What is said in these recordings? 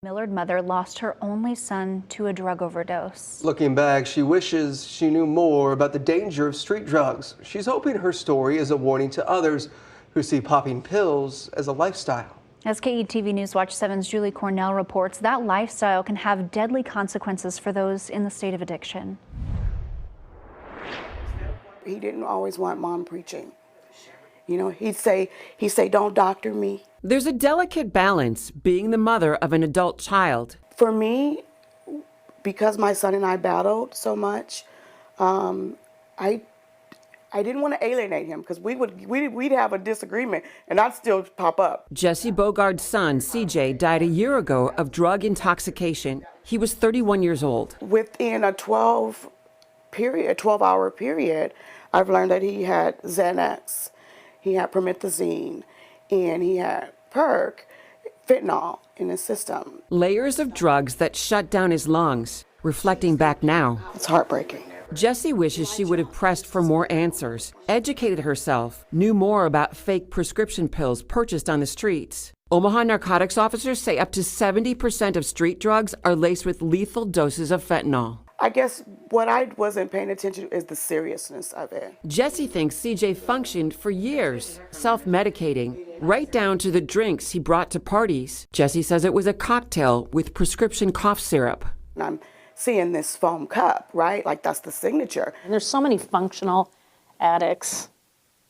Millard mother lost her only son to a drug overdose. Looking back, she wishes she knew more about the danger of street drugs. She's hoping her story is a warning to others who see popping pills as a lifestyle. As KETV News Watch 7's Julie Cornell reports, that lifestyle can have deadly consequences for those in the state of addiction. He didn't always want mom preaching. You know, he'd say, don't doctor me. There's a delicate balance being the mother of an adult child. For me, because my son and I battled so much, I didn't want to alienate him because we'd have a disagreement and I'd still pop up. Jesse Bogard's son, CJ, died a year ago of drug intoxication. He was 31 years old. Within a 12-hour period, I've learned that he had Xanax, he had promethazine, and he had perc, fentanyl in his system. Layers of drugs that shut down his lungs. Reflecting back now, It's heartbreaking. Jesse wishes she would have pressed for more answers, educated herself, knew more about fake prescription pills purchased on the streets. Omaha narcotics officers say up to 70% of street drugs are laced with lethal doses of fentanyl. I guess what I wasn't paying attention to is the seriousness of it. Jesse thinks CJ functioned for years, self-medicating, right down to the drinks he brought to parties. Jesse says it was a cocktail with prescription cough syrup. And I'm seeing this foam cup, right? Like that's the signature. And there's so many functional addicts.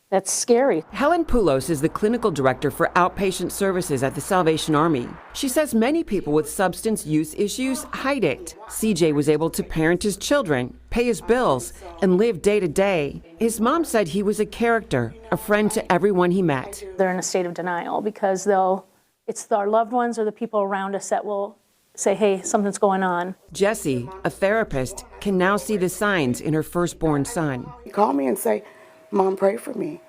That's scary. Helen Poulos is the clinical director for outpatient services at the Salvation Army. She says many people with substance use issues hide it. CJ was able to parent his children, pay his bills, and live day to day. His mom said he was a character, a friend to everyone he met. They're in a state of denial because it's our loved ones or the people around us that will say, hey, something's going on. Jessie, a therapist, can now see the signs in her firstborn son. You call me and say, Mom, pray for me.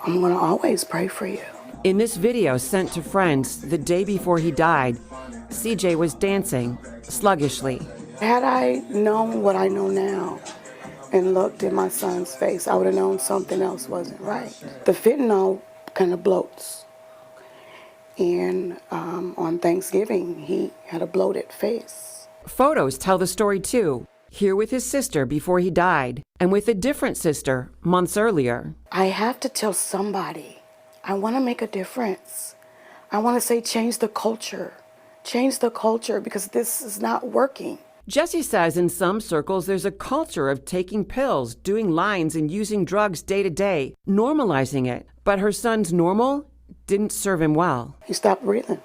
I'm gonna always pray for you. In this video sent to friends the day before he died, CJ was dancing sluggishly. Had I known what I know now and looked in my son's face, I would have known something else wasn't right. The fentanyl kind of bloats. And on Thanksgiving, he had a bloated face. Photos tell the story too. Here with his sister before he died, and with a different sister months earlier. I have to tell somebody. I want to make a difference. I want to say change the culture. Change the culture because this is not working. Jesse says in some circles there's a culture of taking pills, doing lines, and using drugs day to day, normalizing it. But her son's normal didn't serve him well. He stopped breathing.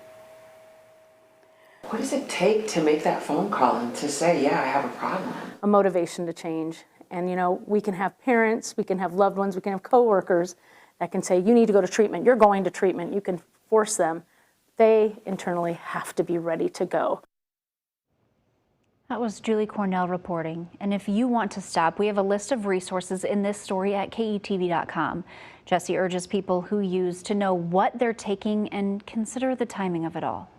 What does it take to make that phone call and to say, yeah, I have a problem? A motivation to change. And you know, we can have parents, we can have loved ones, we can have coworkers that can say, you need to go to treatment, you're going to treatment, you can force them. They internally have to be ready to go. That was Julie Cornell reporting. And if you want to stop, we have a list of resources in this story at KETV.com. Jesse urges people who use to know what they're taking and consider the timing of it all.